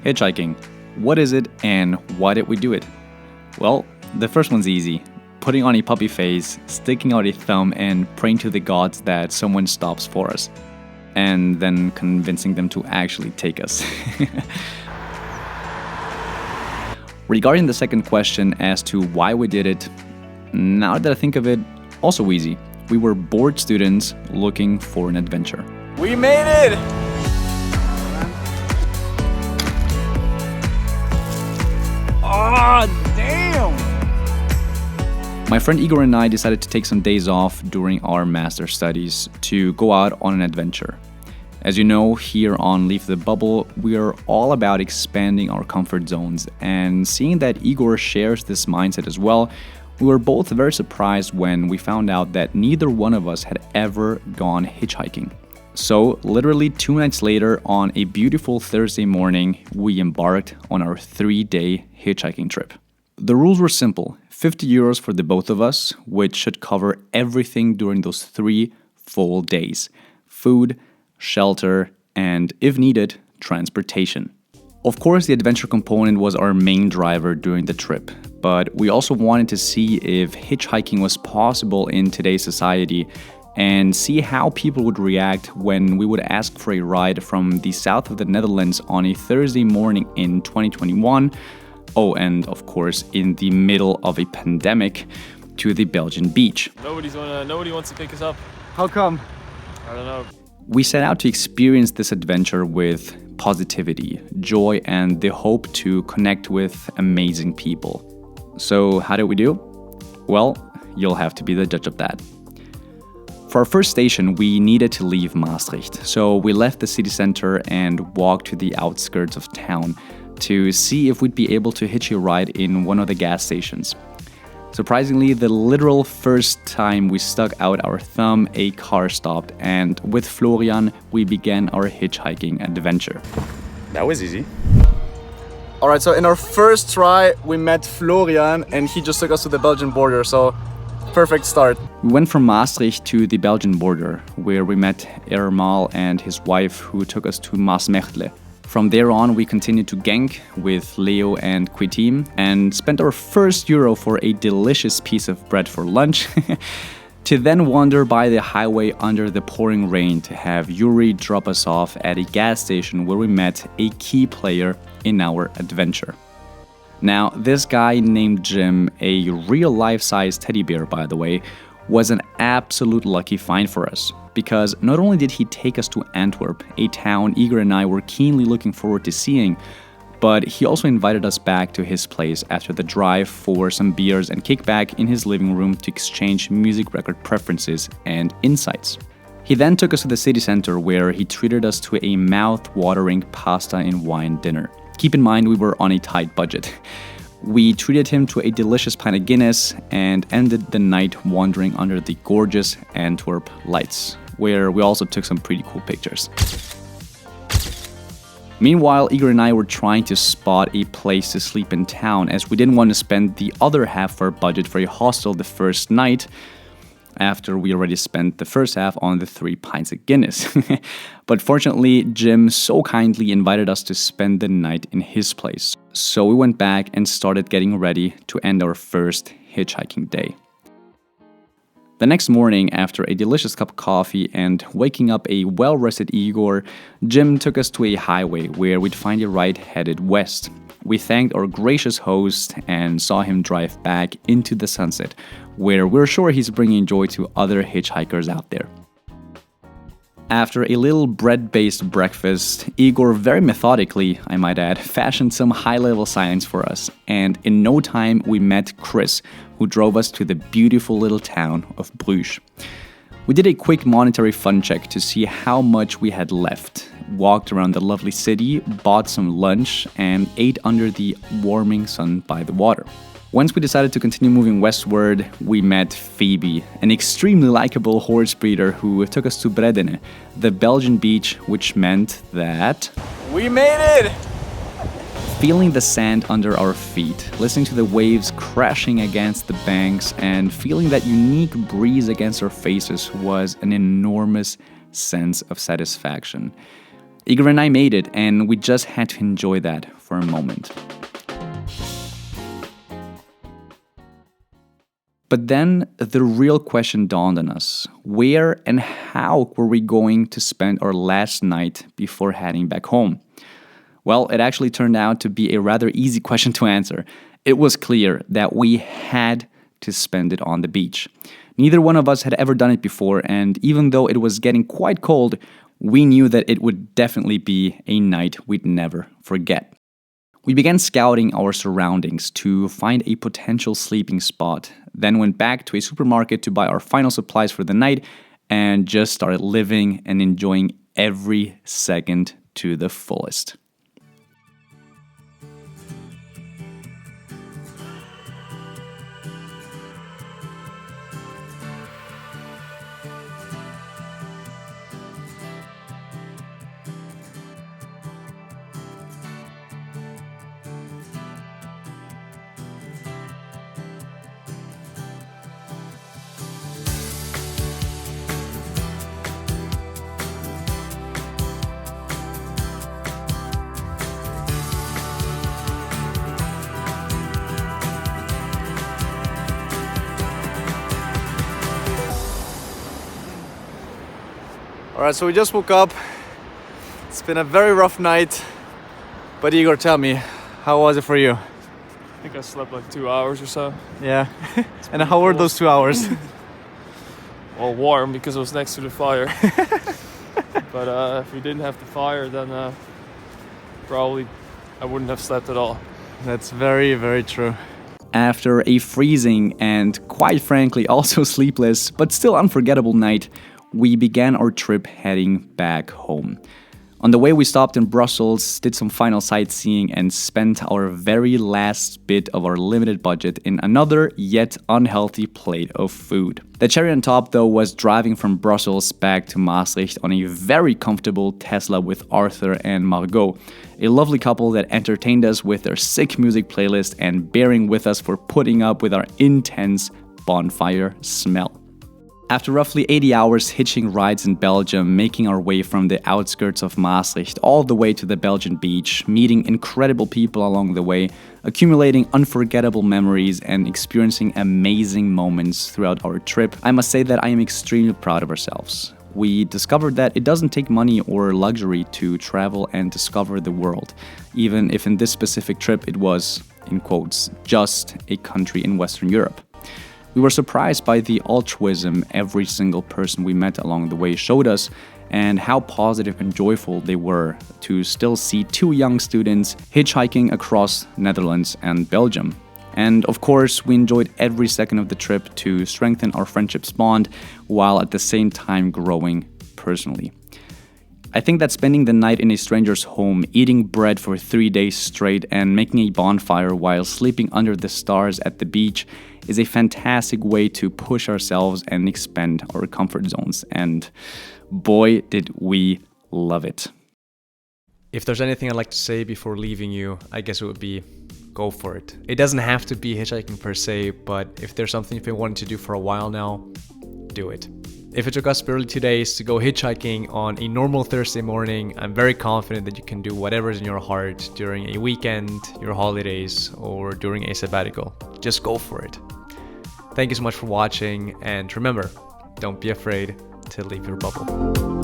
Hitchhiking. What is it and why did we do it? Well, the first one's easy. Putting on a puppy face, sticking out a thumb and praying to the gods that someone stops for us. And then convincing them to actually take us. Regarding the second question as to why we did it, now that I think of it, also easy. We were bored students looking for an adventure. We made it! Oh, damn! My friend Igor and I decided to take some days off during our master studies to go out on an adventure. As you know, here on Leave the Bubble, we are all about expanding our comfort zones, and seeing that Igor shares this mindset as well, we were both very surprised when we found out that neither one of us had ever gone hitchhiking. So, literally 2 nights later, on a beautiful Thursday morning, we embarked on our 3-day hitchhiking trip. The rules were simple: 50 euros for the both of us, which should cover everything during those 3 full days. Food, shelter, and, if needed, transportation. Of course, the adventure component was our main driver during the trip, but we also wanted to see if hitchhiking was possible in today's society and see how people would react when we would ask for a ride from the south of the Netherlands on a Thursday morning in 2021. Oh, and of course, in the middle of a pandemic, to the Belgian beach. Nobody wants to pick us up. How come? I don't know. We set out to experience this adventure with positivity, joy, and the hope to connect with amazing people. So how did we do? Well, you'll have to be the judge of that. For our first station, we needed to leave Maastricht, so we left the city center and walked to the outskirts of town to see if we'd be able to hitch a ride in one of the gas stations. Surprisingly, the literal first time we stuck out our thumb, a car stopped, and with Florian, we began our hitchhiking adventure. That was easy. Alright, so in our first try, we met Florian and he just took us to the Belgian border, so perfect start. We went from Maastricht to the Belgian border, where we met Ermal and his wife, who took us to Maasmechelen. From there on, we continued to Genk with Leo and Quitim and spent our first euro for a delicious piece of bread for lunch, to then wander by the highway under the pouring rain to have Yuri drop us off at a gas station where we met a key player in our adventure. Now, this guy named Jim, a real-life-size teddy bear by the way, was an absolute lucky find for us. Because not only did he take us to Antwerp, a town Igor and I were keenly looking forward to seeing, but he also invited us back to his place after the drive for some beers and kickback in his living room to exchange music record preferences and insights. He then took us to the city center where he treated us to a mouth-watering pasta and wine dinner. Keep in mind we were on a tight budget. We treated him to a delicious pint of Guinness and ended the night wandering under the gorgeous Antwerp lights, where we also took some pretty cool pictures. Meanwhile, Igor and I were trying to spot a place to sleep in town, as we didn't want to spend the other half of our budget for a hostel the first night, after we already spent the first half on the 3 pints of Guinness. But fortunately, Jim so kindly invited us to spend the night in his place. So we went back and started getting ready to end our first hitchhiking day. The next morning, after a delicious cup of coffee and waking up a well-rested Igor, Jim took us to a highway where we'd find a ride headed west. We thanked our gracious host and saw him drive back into the sunset, where we're sure he's bringing joy to other hitchhikers out there. After a little bread-based breakfast, Igor very methodically, I might add, fashioned some high-level science for us, and in no time we met Chris, who drove us to the beautiful little town of Bruges. We did a quick monetary fun check to see how much we had left, walked around the lovely city, bought some lunch, and ate under the warming sun by the water. Once we decided to continue moving westward, we met Phoebe, an extremely likable horse breeder who took us to Bredene, the Belgian beach, which meant that we made it! Feeling the sand under our feet, listening to the waves crashing against the banks, and feeling that unique breeze against our faces was an enormous sense of satisfaction. Igor and I made it, and we just had to enjoy that for a moment. But then the real question dawned on us. Where and how were we going to spend our last night before heading back home? Well, it actually turned out to be a rather easy question to answer. It was clear that we had to spend it on the beach. Neither one of us had ever done it before, and even though it was getting quite cold, we knew that it would definitely be a night we'd never forget. We began scouting our surroundings to find a potential sleeping spot, then went back to a supermarket to buy our final supplies for the night, and just started living and enjoying every second to the fullest. Alright, so we just woke up. It's been a very rough night. But Igor, tell me, how was it for you? I think I slept like 2 hours or so. Yeah. And how were those 2 hours? Well, warm because it was next to the fire. But if we didn't have the fire, then probably I wouldn't have slept at all. That's very, very true. After a freezing and, quite frankly, also sleepless, but still unforgettable night, we began our trip heading back home. On the way, we stopped in Brussels, did some final sightseeing, and spent our very last bit of our limited budget in another yet unhealthy plate of food. The cherry on top, though, was driving from Brussels back to Maastricht on a very comfortable Tesla with Arthur and Margot, a lovely couple that entertained us with their sick music playlist and bearing with us for putting up with our intense bonfire smell. After roughly 80 hours hitching rides in Belgium, making our way from the outskirts of Maastricht all the way to the Belgian beach, meeting incredible people along the way, accumulating unforgettable memories, and experiencing amazing moments throughout our trip, I must say that I am extremely proud of ourselves. We discovered that it doesn't take money or luxury to travel and discover the world, even if in this specific trip it was, in quotes, just a country in Western Europe. We were surprised by the altruism every single person we met along the way showed us, and how positive and joyful they were to still see two young students hitchhiking across Netherlands and Belgium. And of course, we enjoyed every second of the trip to strengthen our friendship's bond, while at the same time growing personally. I think that spending the night in a stranger's home, eating bread for 3 days straight, and making a bonfire while sleeping under the stars at the beach is a fantastic way to push ourselves and expand our comfort zones. And boy, did we love it. If there's anything I'd like to say before leaving you, I guess it would be go for it. It doesn't have to be hitchhiking per se, but if there's something you've been wanting to do for a while now, do it. If it took us barely 2 days to go hitchhiking on a normal Thursday morning, I'm very confident that you can do whatever's in your heart during a weekend, your holidays, or during a sabbatical. Just go for it. Thank you so much for watching, and remember, don't be afraid to leave your bubble.